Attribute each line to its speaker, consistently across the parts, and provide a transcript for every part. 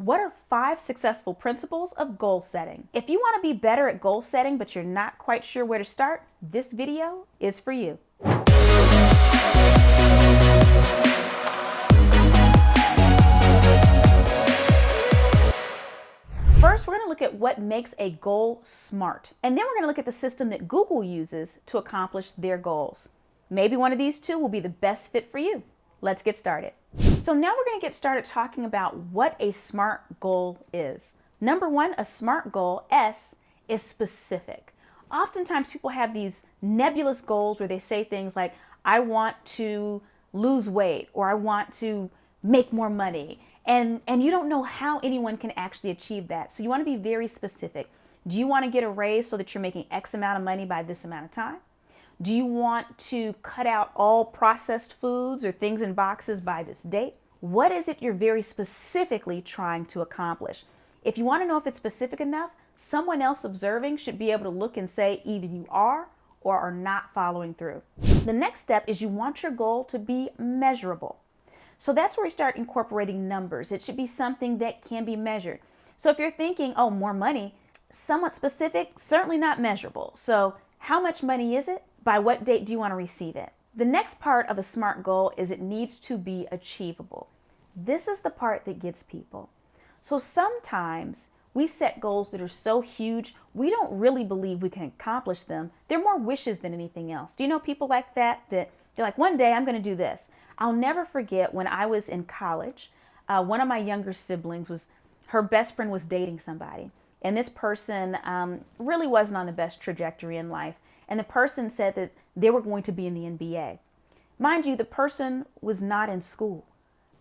Speaker 1: What are 5 successful principles of goal setting? If you want to be better at goal setting, but you're not quite sure where to start, this video is for you. First, we're going to look at what makes a goal SMART. And then we're going to look at the system that Google uses to accomplish their goals. Maybe one of these two will be the best fit for you. Let's get started. So now we're going to get started talking about what a SMART goal is. Number one, a SMART goal, S, is specific. Oftentimes people have these nebulous goals where they say things like, I want to lose weight, or I want to make more money. And you don't know how anyone can actually achieve that. So you want to be very specific. Do you want to get a raise so that you're making X amount of money by this amount of time? Do you want to cut out all processed foods or things in boxes by this date? What is it you're very specifically trying to accomplish? If you want to know if it's specific enough, someone else observing should be able to look and say either you are or are not following through. The next step is you want your goal to be measurable. So that's where we start incorporating numbers. It should be something that can be measured. So if you're thinking, oh, more money, somewhat specific, certainly not measurable. So how much money is it? By what date do you want to receive it? The next part of a SMART goal is it needs to be achievable. This is the part that gets people. So sometimes we set goals that are so huge, we don't really believe we can accomplish them. They're more wishes than anything else. Do you know people like that? That they're like, one day I'm going to do this. I'll never forget when I was in college, one of my younger siblings her best friend was dating somebody. And this person really wasn't on the best trajectory in life. And the person said that they were going to be in the NBA. Mind you, the person was not in school.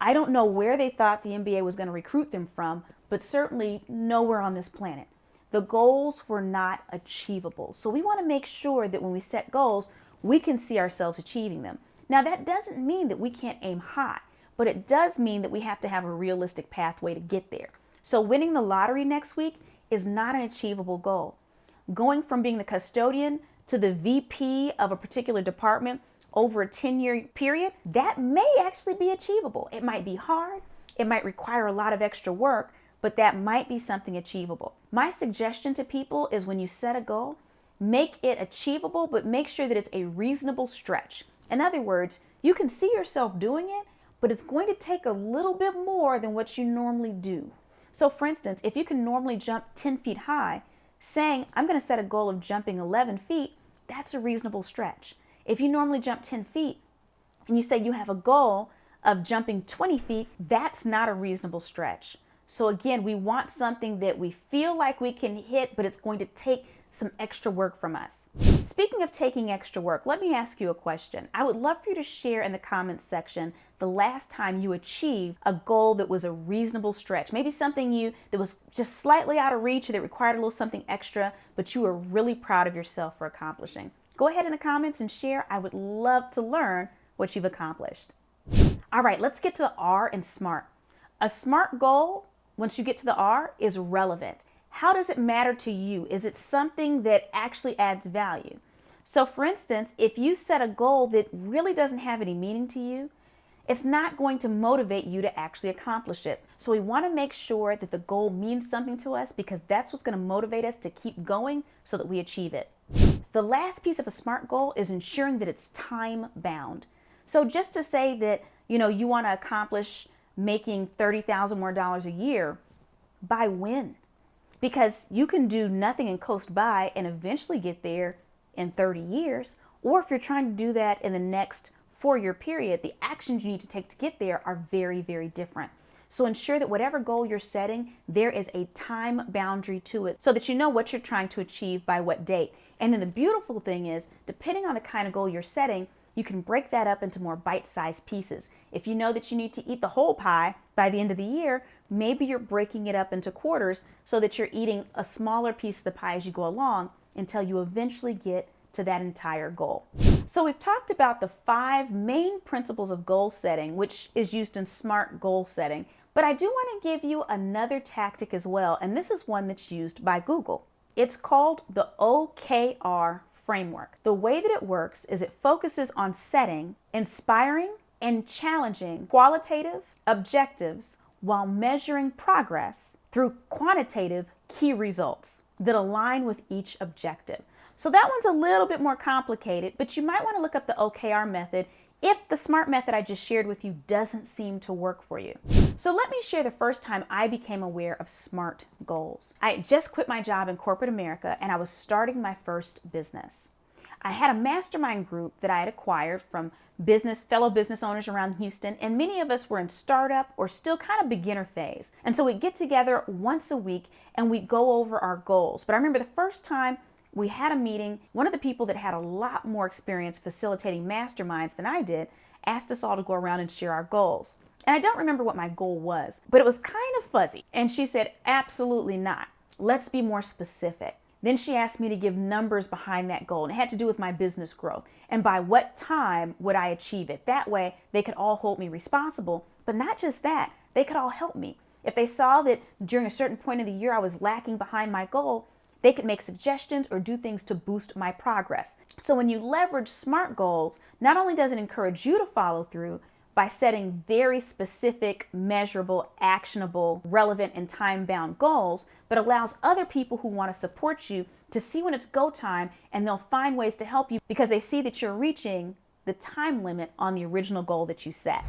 Speaker 1: I don't know where they thought the NBA was going to recruit them from, but certainly nowhere on this planet. The goals were not achievable. So we want to make sure that when we set goals, we can see ourselves achieving them. Now, that doesn't mean that we can't aim high, but it does mean that we have to have a realistic pathway to get there. So winning the lottery next week is not an achievable goal. Going from being the custodian to the VP of a particular department over a 10-year period, that may actually be achievable. It might be hard, it might require a lot of extra work, but that might be something achievable. My suggestion to people is when you set a goal, make it achievable, but make sure that it's a reasonable stretch. In other words, you can see yourself doing it, but it's going to take a little bit more than what you normally do. So for instance, if you can normally jump 10 feet high, saying, I'm going to set a goal of jumping 11 feet, that's a reasonable stretch. If you normally jump 10 feet and you say you have a goal of jumping 20 feet, that's not a reasonable stretch. So again, we want something that we feel like we can hit, but it's going to take some extra work from us. Speaking of taking extra work, let me ask you a question. I would love for you to share in the comments section the last time you achieved a goal that was a reasonable stretch. Maybe something that was just slightly out of reach or that required a little something extra, but you were really proud of yourself for accomplishing. Go ahead in the comments and share. I would love to learn what you've accomplished. All right, let's get to the R in SMART. A SMART goal, once you get to the R, is relevant. How does it matter to you? Is it something that actually adds value? So for instance, if you set a goal that really doesn't have any meaning to you, it's not going to motivate you to actually accomplish it. So we want to make sure that the goal means something to us because that's what's going to motivate us to keep going so that we achieve it. The last piece of a SMART goal is ensuring that it's time bound. So just to say that, you want to accomplish making $30,000 more a year, by when? Because you can do nothing and coast by and eventually get there in 30 years. Or if you're trying to do that in the next 4-year period, the actions you need to take to get there are very, very different. So ensure that whatever goal you're setting, there is a time boundary to it so that you know what you're trying to achieve by what date. And then the beautiful thing is, depending on the kind of goal you're setting, you can break that up into more bite-sized pieces. If you know that you need to eat the whole pie by the end of the year, maybe you're breaking it up into quarters so that you're eating a smaller piece of the pie as you go along until you eventually get to that entire goal. So we've talked about the 5 main principles of goal setting, which is used in SMART goal setting. But I do want to give you another tactic as well, and this is one that's used by Google. It's called the OKR framework. The way that it works is it focuses on setting inspiring and challenging qualitative objectives while measuring progress through quantitative key results that align with each objective. So that one's a little bit more complicated, but you might want to look up the OKR method if the SMART method I just shared with you doesn't seem to work for you. So let me share the first time I became aware of SMART goals. I had just quit my job in corporate America and I was starting my first business. I had a mastermind group that I had acquired from fellow business owners around Houston, and many of us were in startup or still kind of beginner phase. And so we'd get together once a week and we'd go over our goals. But I remember the first time we had a meeting, one of the people that had a lot more experience facilitating masterminds than I did asked us all to go around and share our goals. And I don't remember what my goal was, but it was kind of fuzzy. And she said, absolutely not. Let's be more specific. Then she asked me to give numbers behind that goal, and it had to do with my business growth and by what time would I achieve it. That way they could all hold me responsible, but not just that, they could all help me. If they saw that during a certain point of the year I was lacking behind my goal, they could make suggestions or do things to boost my progress. So when you leverage SMART goals, not only does it encourage you to follow through by setting very specific, measurable, actionable, relevant, and time-bound goals, but allows other people who want to support you to see when it's go time, and they'll find ways to help you because they see that you're reaching the time limit on the original goal that you set.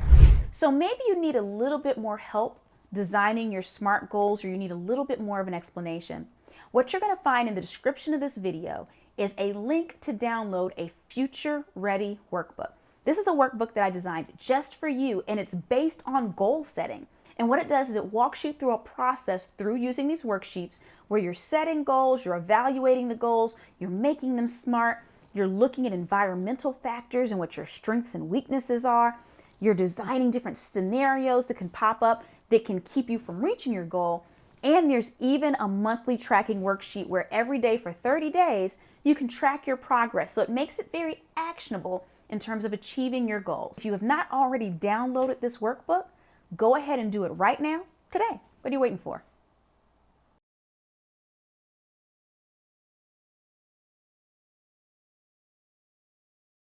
Speaker 1: So maybe you need a little bit more help designing your SMART goals, or you need a little bit more of an explanation. What you're going to find in the description of this video is a link to download a Future Ready workbook. This is a workbook that I designed just for you, and it's based on goal setting. And what it does is it walks you through a process through using these worksheets where you're setting goals, you're evaluating the goals, you're making them SMART, you're looking at environmental factors and what your strengths and weaknesses are, you're designing different scenarios that can pop up that can keep you from reaching your goal. And there's even a monthly tracking worksheet where every day for 30 days, you can track your progress. So it makes it very actionable in terms of achieving your goals. If you have not already downloaded this workbook, go ahead and do it right now, today. What are you waiting for?